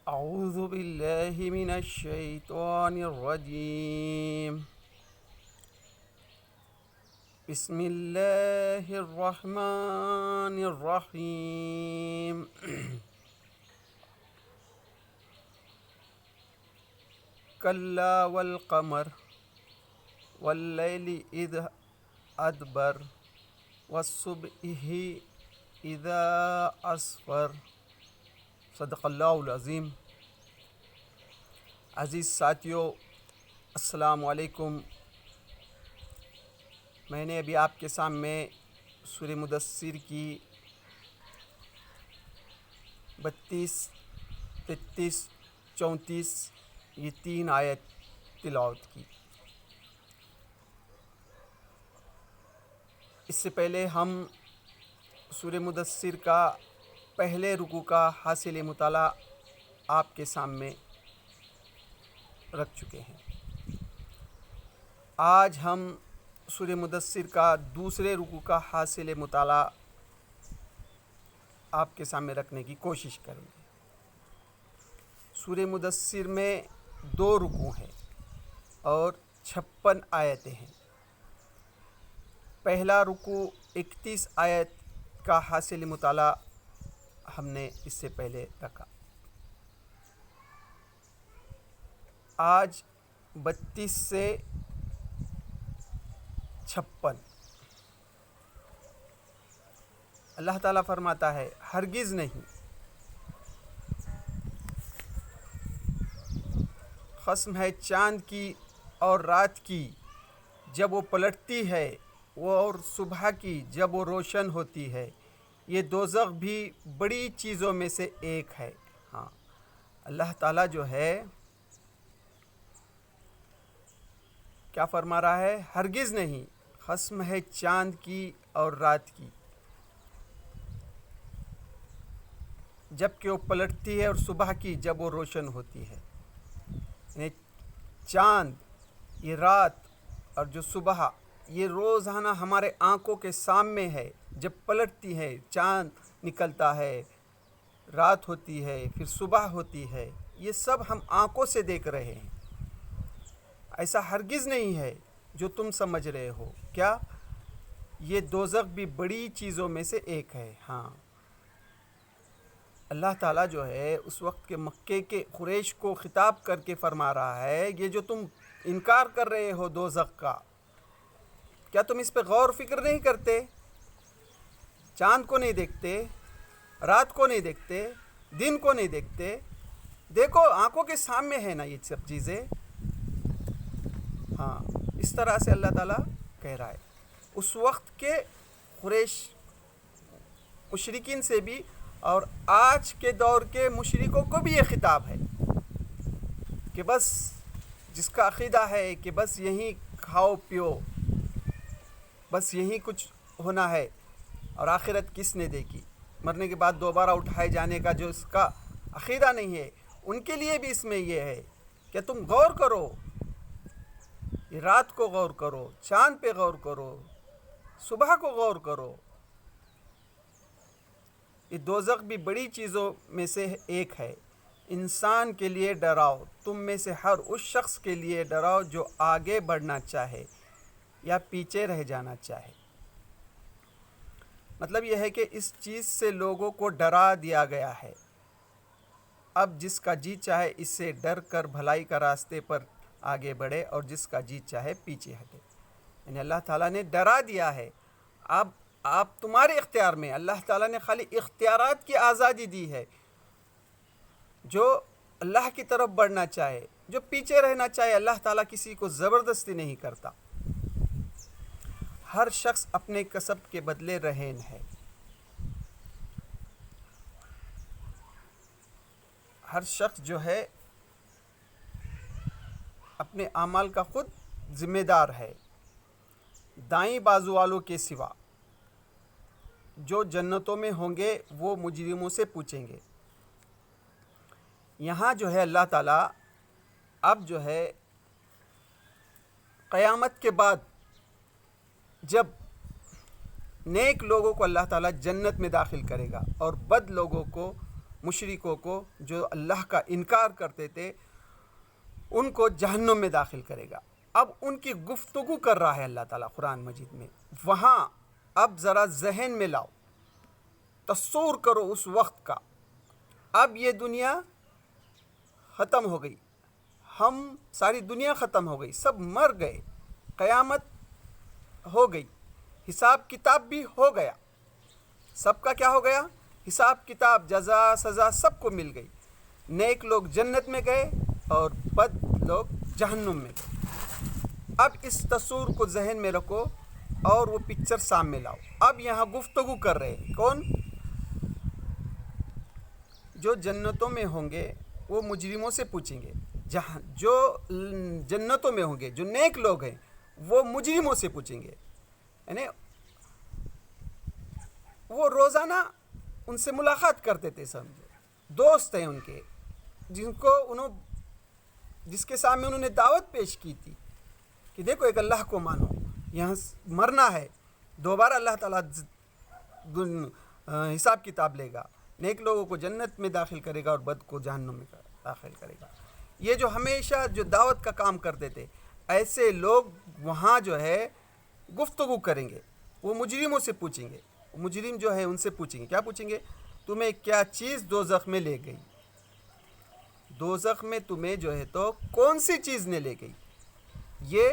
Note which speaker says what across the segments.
Speaker 1: أعوذ بالله من الشيطان الرجيم. بسم الله الرحمن الرحيم. كلا والقمر والليل إذ أدبر والصبح إذا أسفر. صدق اللہ العظیم. عزیز ساتھیو، السلام علیکم. میں نے ابھی آپ کے سامنے سورہ مدثر کی 32، 33، 34 یہ 3 آیت تلاوت کی. اس سے پہلے ہم سورہ مدثر کا پہلے رکوع کا حاصل مطالعہ آپ کے سامنے رکھ چکے ہیں. آج ہم سورہ مدثر کا دوسرے رکوع کا حاصل مطالعہ آپ کے سامنے رکھنے کی کوشش کریں گے. سورہ مدثر میں 2 رکوع ہیں اور 56 آیتیں ہیں. پہلا رکوع 31 آیت کا حاصل مطالعہ ہم نے اس سے پہلے رکھا. آج 32 سے 56 اللہ تعالیٰ فرماتا ہے ہرگز نہیں، قسم ہے چاند کی اور رات کی جب وہ پلٹتی ہے، وہ اور صبح کی جب وہ روشن ہوتی ہے، یہ دوزخ بھی بڑی چیزوں میں سے ایک ہے. ہاں، اللہ تعالیٰ جو ہے کیا فرما رہا ہے؟ ہرگز نہیں، قسم ہے چاند کی اور رات کی جب کہ وہ پلٹتی ہے، اور صبح کی جب وہ روشن ہوتی ہے. یعنی چاند، یہ رات اور جو صبح، یہ روزانہ ہمارے آنکھوں کے سامنے ہے. جب پلٹتی ہے، چاند نکلتا ہے، رات ہوتی ہے، پھر صبح ہوتی ہے، یہ سب ہم آنکھوں سے دیکھ رہے ہیں. ایسا ہرگز نہیں ہے جو تم سمجھ رہے ہو. کیا؟ یہ دوزخ بھی بڑی چیزوں میں سے ایک ہے. ہاں، اللہ تعالیٰ جو ہے اس وقت کے مکے کے قریش کو خطاب کر کے فرما رہا ہے، یہ جو تم انکار کر رہے ہو دوزخ کا، کیا تم اس پہ غور فکر نہیں کرتے؟ چاند کو نہیں دیکھتے، رات کو نہیں دیکھتے، دن کو نہیں دیکھتے؟ دیکھو، آنکھوں کے سامنے ہے نا یہ سب چیزیں. ہاں، اس طرح سے اللہ تعالیٰ کہہ رہا ہے. اس وقت کے قریش مشرکین سے بھی اور آج کے دور کے مشرکوں کو بھی یہ خطاب ہے کہ بس جس کا عقیدہ ہے کہ بس یہیں کھاؤ پیو، بس یہیں کچھ ہونا ہے، اور آخرت کس نے دیکھی، مرنے کے بعد دوبارہ اٹھائے جانے کا جو اس کا عقیدہ نہیں ہے، ان کے لیے بھی اس میں یہ ہے کہ تم غور کرو، یہ رات کو غور کرو، چاند پہ غور کرو، صبح کو غور کرو. یہ دوزخ بھی بڑی چیزوں میں سے ایک ہے. انسان کے لیے ڈراؤ، تم میں سے ہر اس شخص کے لیے ڈراؤ جو آگے بڑھنا چاہے یا پیچھے رہ جانا چاہے. مطلب یہ ہے کہ اس چیز سے لوگوں کو ڈرا دیا گیا ہے. اب جس کا جی چاہے اس سے ڈر کر بھلائی کا راستے پر آگے بڑھے، اور جس کا جی چاہے پیچھے ہٹے. یعنی اللہ تعالیٰ نے ڈرا دیا ہے. اب آپ تمہارے اختیار میں، اللہ تعالیٰ نے خالی اختیارات کی آزادی دی ہے. جو اللہ کی طرف بڑھنا چاہے، جو پیچھے رہنا چاہے، اللہ تعالیٰ کسی کو زبردستی نہیں کرتا. ہر شخص اپنے کسب کے بدلے رہن ہے. ہر شخص جو ہے اپنے اعمال کا خود ذمہ دار ہے. دائیں بازو والوں کے سوا جو جنتوں میں ہوں گے وہ مجرموں سے پوچھیں گے. یہاں جو ہے اللہ تعالیٰ اب جو ہے قیامت کے بعد جب نیک لوگوں کو اللہ تعالیٰ جنت میں داخل کرے گا اور بد لوگوں کو مشرکوں کو جو اللہ کا انکار کرتے تھے ان کو جہنم میں داخل کرے گا۔ اب ان کی گفتگو کر رہا ہے اللہ تعالیٰ قرآن مجید میں، وہاں اب ذرا ذہن میں لاؤ، تصور کرو اس وقت کا۔ اب یہ دنیا ختم ہو گئی، ساری دنیا ختم ہو گئی، سب مر گئے، قیامت ہو گئی، حساب کتاب بھی ہو گیا، سب کا کیا ہو گیا؟ حساب کتاب، جزا سزا سب کو مل گئی۔ نیک لوگ جنت میں گئے اور بد لوگ جہنم میں گئے۔ اب اس تصور کو ذہن میں رکھو اور وہ پکچر سامنے لاؤ۔ اب یہاں گفتگو کر رہے ہیں کون؟ جو جنتوں میں ہوں گے وہ مجرموں سے پوچھیں گے، جو جنتوں میں ہوں گے جو نیک لوگ ہیں وہ مجرموں سے پوچھیں گے، یعنی وہ روزانہ ان سے ملاقات کرتے تھے، سمجھو دوست ہیں ان کے، جس کے سامنے انہوں نے دعوت پیش کی تھی کہ دیکھو ایک اللہ کو مانو، یہاں مرنا ہے، دوبارہ اللہ تعالیٰ حساب کتاب لے گا، نیک لوگوں کو جنت میں داخل کرے گا اور بد کو جہنم میں داخل کرے گا۔ یہ جو ہمیشہ جو دعوت کا کام کرتے تھے، ایسے لوگ وہاں جو ہے گفتگو کریں گے، وہ مجرموں سے پوچھیں گے، مجرم جو ہے ان سے پوچھیں گے، کیا پوچھیں گے؟ تمہیں کیا چیز دوزخ میں لے گئی؟ دوزخ میں تمہیں جو ہے تو کون سی چیز نے لے گئی؟ یہ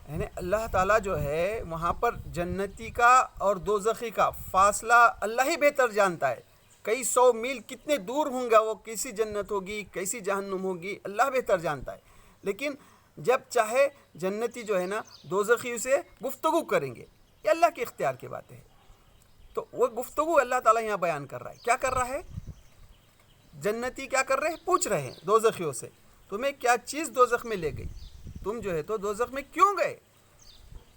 Speaker 1: یعنی اللہ تعالیٰ جو ہے وہاں پر جنتی کا اور دوزخی کا فاصلہ اللہ ہی بہتر جانتا ہے، کئی 100 میل کتنے دور ہوں گا، وہ کیسی جنت ہوگی کیسی جہنم ہوگی اللہ بہتر جانتا ہے۔ لیکن جب چاہے جنتی جو ہے نا دوزخی سے گفتگو کریں گے، یہ اللہ کے اختیار کی بات ہے۔ تو وہ گفتگو اللہ تعالیٰ یہاں بیان کر رہا ہے، کیا کر رہا ہے؟ جنتی کیا کر رہے ہیں؟ پوچھ رہے ہیں دوزخیوں سے تمہیں کیا چیز دوزخ میں لے گئی؟ تم جو ہے تو دوزخ میں کیوں گئے؟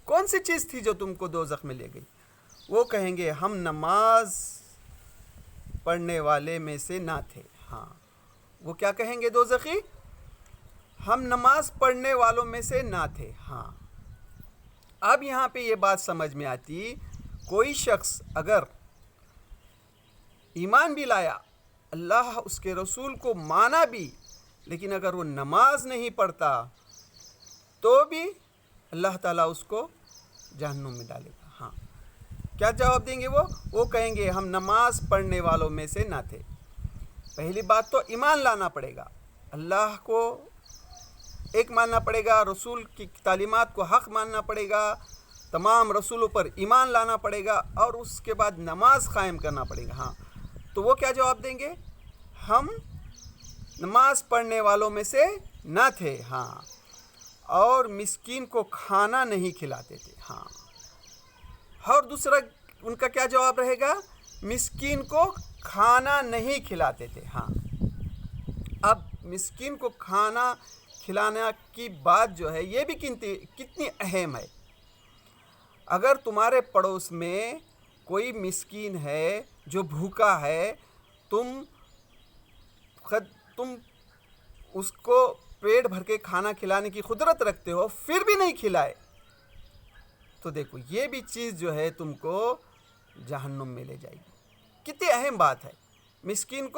Speaker 1: کون سی چیز تھی جو تم کو دوزخ میں لے گئی؟ وہ کہیں گے ہم نماز پڑھنے والے میں سے نہ تھے۔ ہاں، وہ کیا کہیں گے دوزخی؟ ہم نماز پڑھنے والوں میں سے نہ تھے۔ ہاں، اب یہاں پہ یہ بات سمجھ میں آتی، کوئی شخص اگر ایمان بھی لایا، اللہ اس کے رسول کو مانا بھی، لیکن اگر وہ نماز نہیں پڑھتا تو بھی اللہ تعالیٰ اس کو جہنم میں ڈالے گا۔ ہاں، کیا جواب دیں گے وہ کہیں گے ہم نماز پڑھنے والوں میں سے نہ تھے۔ پہلی بات تو ایمان لانا پڑے گا، اللہ کو ایک ماننا پڑے گا، رسول کی تعلیمات کو حق ماننا پڑے گا، تمام رسولوں پر ایمان لانا پڑے گا، اور اس کے بعد نماز قائم کرنا پڑے گا۔ ہاں، تو وہ کیا جواب دیں گے؟ ہم نماز پڑھنے والوں میں سے نہ تھے۔ ہاں، اور مسکین کو کھانا نہیں کھلاتے تھے۔ ہاں، اور دوسرا ان کا کیا جواب رہے گا؟ مسکین کو کھانا نہیں کھلاتے تھے۔ ہاں، اب مسکین کو کھانا کھلانا کی بات جو ہے یہ بھی کتنی اہم ہے۔ اگر تمہارے پڑوس میں کوئی مسکین ہے جو بھوکا ہے، تم اس کو پیٹ بھر کے کھانا کھلانے کی قدرت رکھتے ہو، پھر بھی نہیں کھلائے، تو دیکھو یہ بھی چیز جو ہے تم کو جہنم میں لے جائے گی۔ کتنی اہم بات ہے، مسکین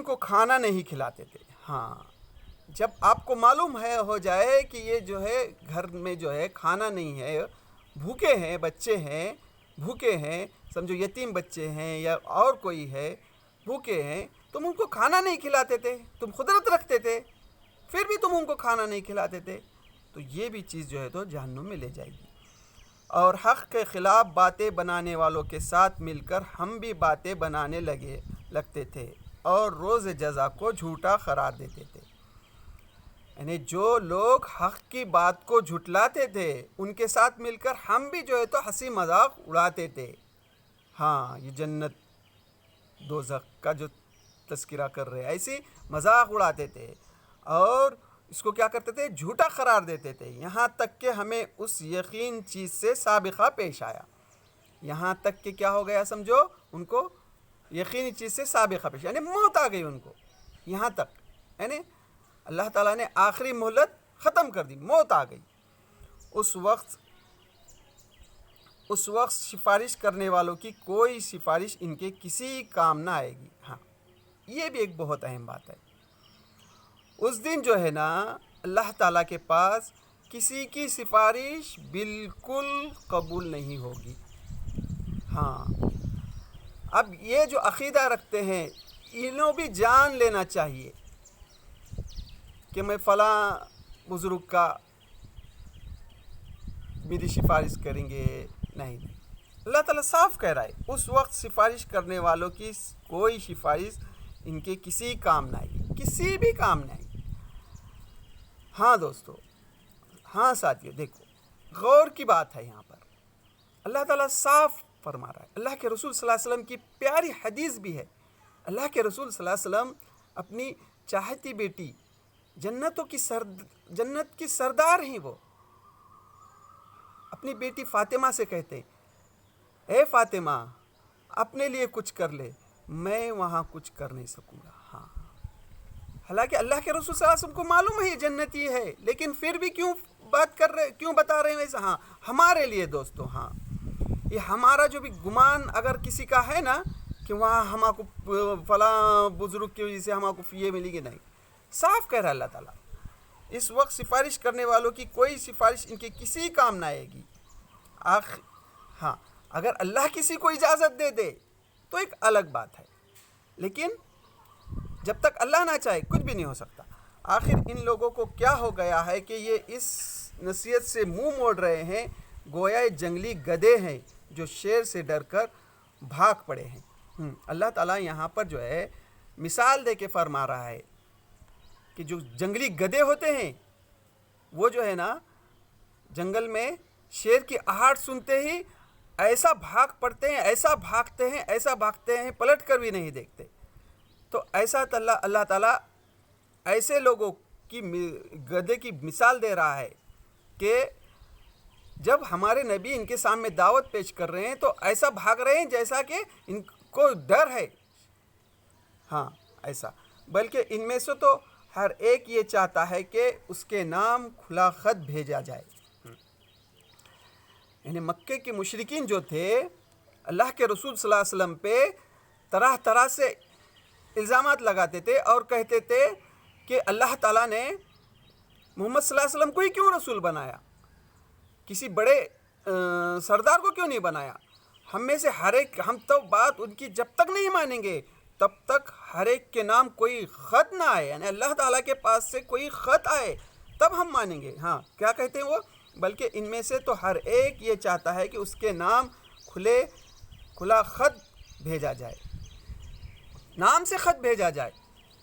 Speaker 1: کو کھانا نہیں کھلاتے تھے۔ ہاں، جب آپ کو معلوم ہو جائے کہ یہ جو ہے گھر میں جو ہے کھانا نہیں ہے، بھوکے ہیں بچے ہیں، بھوکے ہیں، سمجھو یتیم بچے ہیں یا اور کوئی ہے بھوکے ہیں، تم ان کو کھانا نہیں کھلاتے تھے، تم قدرت رکھتے تھے، پھر بھی تم ان کو کھانا نہیں کھلاتے تھے، تو یہ بھی چیز جو ہے تو جہنم میں لے جائے گی۔ اور حق کے خلاف باتیں بنانے والوں کے ساتھ مل کر ہم بھی باتیں بنانے لگتے تھے اور روز جزا کو جھوٹا قرار دیتے تھے۔ یعنی جو لوگ حق کی بات کو جھٹلاتے تھے ان کے ساتھ مل کر ہم بھی جو ہے تو ہنسی مذاق اڑاتے تھے۔ ہاں، یہ جنت دوزخ کا جو تذکرہ کر رہے ہیں، ایسی مذاق اڑاتے تھے اور اس کو کیا کرتے تھے؟ جھوٹا قرار دیتے تھے، یہاں تک کہ ہمیں اس یقین چیز سے سابقہ پیش آیا۔ یہاں تک کہ کیا ہو گیا؟ سمجھو ان کو یقینی چیز سے سابقہ پیش، یعنی موت آ گئی ان کو، یہاں تک یعنی اللہ تعالیٰ نے آخری مہلت ختم کر دی، موت آ گئی۔ اس وقت سفارش کرنے والوں کی کوئی سفارش ان کے کسی کام نہ آئے گی. ہاں، یہ بھی ایک بہت اہم بات ہے. اس دن جو ہے نا اللہ تعالیٰ کے پاس کسی کی سفارش بالکل قبول نہیں ہوگی. ہاں، اب یہ جو عقیدہ رکھتے ہیں انہوں بھی جان لینا چاہیے کہ میں فلاں بزرگ کا میری سفارش کریں گے. نہیں، اللہ تعالیٰ صاف کہہ رہا ہے اس وقت سفارش کرنے والوں کی کوئی سفارش ان کے کسی کام نہ آئے گی، کسی بھی کام نہ آئے گی. ہاں دوستو، ہاں ساتھیو، دیکھو غور کی بات ہے. یہاں پر اللہ تعالیٰ صاف فرما رہا ہے. اللہ کے رسول صلی اللہ علیہ وسلم کی پیاری حدیث بھی ہے. اللہ کے رسول صلی اللہ علیہ وسلم اپنی چاہتی بیٹی جنت کی سردار ہیں، وہ اپنی بیٹی فاطمہ سے کہتے ہیں اے فاطمہ اپنے لیے کچھ کر لے، میں وہاں کچھ کر نہیں سکوں گا. ہاں، حالانکہ اللہ کے رسول صلی اللہ علیہ وسلم کو معلوم ہے یہ جنتی ہے، لیکن پھر بھی کیوں بتا رہے ہیں ویسا؟ ہاں، ہمارے لیے دوستو، ہاں یہ ہمارا جو بھی گمان اگر کسی کا ہے نا کہ وہاں ہم کو فلاں بزرگ کی وجہ سے ہم کو یہ ملے گی، نہیں. صاف کہہ رہا ہے اللہ تعالیٰ اس وقت سفارش کرنے والوں کی کوئی سفارش ان کے کسی کام نہ آئے گی. ہاں، اگر اللہ کسی کو اجازت دے دے تو ایک الگ بات ہے، لیکن جب تک اللہ نہ چاہے کچھ بھی نہیں ہو سکتا. آخر ان لوگوں کو کیا ہو گیا ہے کہ یہ اس نصیحت سے منہ موڑ رہے ہیں، گویا جنگلی گدھے ہیں جو شیر سے ڈر کر بھاگ پڑے ہیں. اللہ تعالیٰ یہاں پر جو ہے مثال دے کے فرما رہا ہے کہ جو جنگلی گدھے ہوتے ہیں وہ جو ہے نا جنگل میں شیر کی آہٹ سنتے ہی ایسا بھاگ پڑتے ہیں، ایسا بھاگتے ہیں پلٹ کر بھی نہیں دیکھتے. تو ایسا اللہ تعالیٰ ایسے لوگوں کی گدھے کی مثال دے رہا ہے کہ جب ہمارے نبی ان کے سامنے دعوت پیش کر رہے ہیں تو ایسا بھاگ رہے ہیں جیسا کہ ان کو ڈر ہے. ہاں ایسا، بلکہ ان میں سے تو ہر ایک یہ چاہتا ہے کہ اس کے نام کھلا خط بھیجا جائے. یعنی مکے کے مشرکین جو تھے اللہ کے رسول صلی اللہ علیہ وسلم پہ طرح طرح سے الزامات لگاتے تھے اور کہتے تھے کہ اللہ تعالیٰ نے محمد صلی اللہ علیہ وسلم کو ہی کیوں رسول بنایا، کسی بڑے سردار کو کیوں نہیں بنایا. ہم میں سے ہر ایک، ہم تو بات ان کی جب تک نہیں مانیں گے تب تک ہر ایک کے نام کوئی خط نہ آئے، یعنی اللہ تعالیٰ کے پاس سے کوئی خط آئے تب ہم مانیں گے. ہاں، کیا کہتے ہیں وہ؟ بلکہ ان میں سے تو ہر ایک یہ چاہتا ہے کہ اس کے نام کھلا خط بھیجا جائے، نام سے خط بھیجا جائے،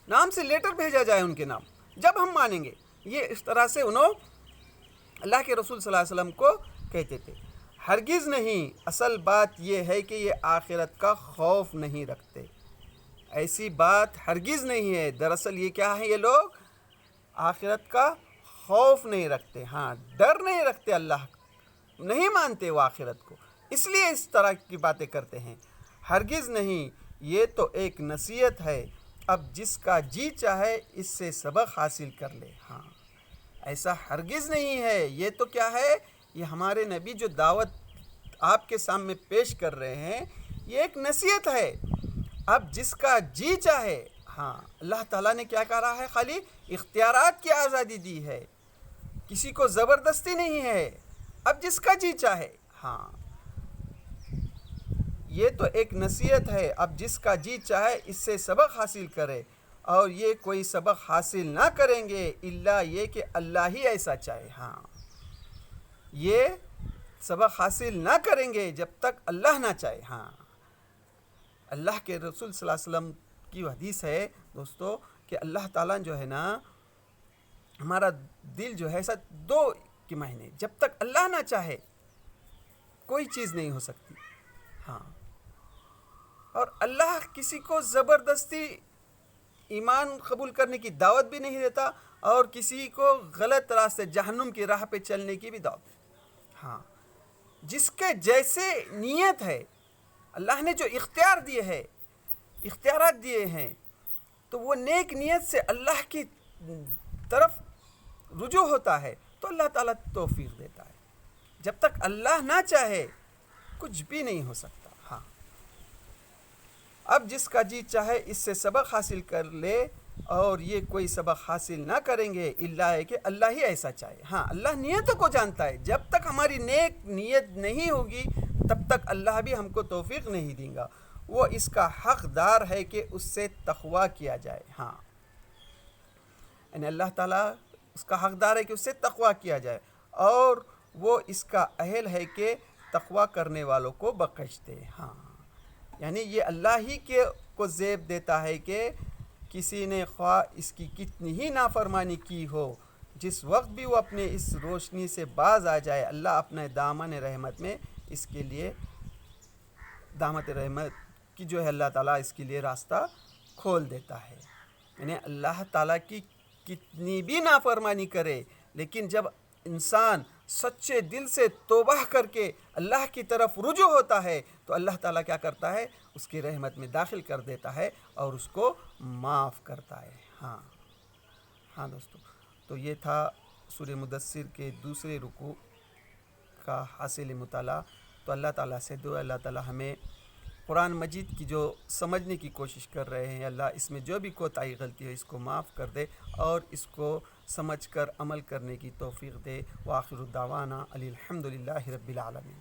Speaker 1: نام سے لیٹر بھیجا جائے ان کے نام، جب ہم مانیں گے. یہ اس طرح سے انہوں اللہ کے رسول صلی اللہ علیہ وسلم کو کہتے تھے. ہرگز نہیں، اصل بات یہ ہے کہ یہ آخرت کا خوف نہیں رکھتے. ایسی بات ہرگز نہیں ہے. دراصل یہ کیا ہے، یہ لوگ آخرت کا خوف نہیں رکھتے. ہاں، ڈر نہیں رکھتے، اللہ نہیں مانتے وہ آخرت کو، اس لیے اس طرح کی باتیں کرتے ہیں. ہرگز نہیں، یہ تو ایک نصیحت ہے، اب جس کا جی چاہے اس سے سبق حاصل کر لے. ہاں، ایسا ہرگز نہیں ہے. یہ تو کیا ہے، یہ ہمارے نبی جو دعوت آپ کے سامنے پیش کر رہے ہیں یہ ایک نصیحت ہے، اب جس کا جی چاہے. ہاں، اللہ تعالیٰ نے کیا کہا رہا ہے، خالی اختیارات کی آزادی دی ہے، کسی کو زبردستی نہیں ہے، اب جس کا جی چاہے. ہاں، یہ تو ایک نصیحت ہے، اب جس کا جی چاہے اس سے سبق حاصل کرے، اور یہ کوئی سبق حاصل نہ کریں گے الا یہ کہ اللہ ہی ایسا چاہے. ہاں، یہ سبق حاصل نہ کریں گے جب تک اللہ نہ چاہے. ہاں، اللہ کے رسول صلی اللہ علیہ وسلم کی حدیث ہے دوستو کہ اللہ تعالیٰ جو ہے نا ہمارا دل جو ہے ایسا 2 کے مہینے، جب تک اللہ نہ چاہے کوئی چیز نہیں ہو سکتی. ہاں، اور اللہ کسی کو زبردستی ایمان قبول کرنے کی دعوت بھی نہیں دیتا اور کسی کو غلط راستے جہنم کی راہ پہ چلنے کی بھی دعوت. ہاں، جس کے جیسے نیت ہے، اللہ نے جو اختیارات دیے ہیں تو وہ نیک نیت سے اللہ کی طرف رجوع ہوتا ہے تو اللہ تعالیٰ توفیق دیتا ہے. جب تک اللہ نہ چاہے کچھ بھی نہیں ہو سکتا. ہاں اب جس کا جی چاہے اس سے سبق حاصل کر لے، اور یہ کوئی سبق حاصل نہ کریں گے الا ہے کہ اللہ ہی ایسا چاہے. ہاں اللہ نیتوں کو جانتا ہے، جب تک ہماری نیک نیت نہیں ہوگی تب تک اللہ بھی ہم کو توفیق نہیں دیں گا. وہ اس کا حقدار ہے کہ اس سے تقوی کیا جائے. ہاں یعنی اللہ تعالیٰ اس کا حقدار ہے کہ اس سے تقوی کیا جائے، اور وہ اس کا اہل ہے کہ تقوی کرنے والوں کو بخش دے. ہاں یعنی یہ اللہ ہی کے کو زیب دیتا ہے کہ کسی نے خواہ اس کی کتنی ہی نافرمانی کی ہو، جس وقت بھی وہ اپنے اس روشنی سے باز آ جائے، اللہ اپنے دامن رحمت میں اس کے لیے دامت رحمت کی جو ہے اللہ تعالیٰ اس کے لیے راستہ کھول دیتا ہے. یعنی اللہ تعالیٰ کی کتنی بھی نافرمانی کرے، لیکن جب انسان سچے دل سے توبہ کر کے اللہ کی طرف رجوع ہوتا ہے تو اللہ تعالیٰ کیا کرتا ہے، اس کی رحمت میں داخل کر دیتا ہے اور اس کو معاف کرتا ہے. ہاں دوستو، تو یہ تھا سورہ مدثر کے دوسرے رکوع کا حاصل مطالعہ. تو اللہ تعالیٰ سے دعا، اللہ تعالیٰ ہمیں قرآن مجید کی جو سمجھنے کی کوشش کر رہے ہیں، اللہ اس میں جو بھی کوتاہی غلطی ہے اس کو معاف کر دے اور اس کو سمجھ کر عمل کرنے کی توفیق دے. وآخر الدعوانا الحمد للہ رب العالمین.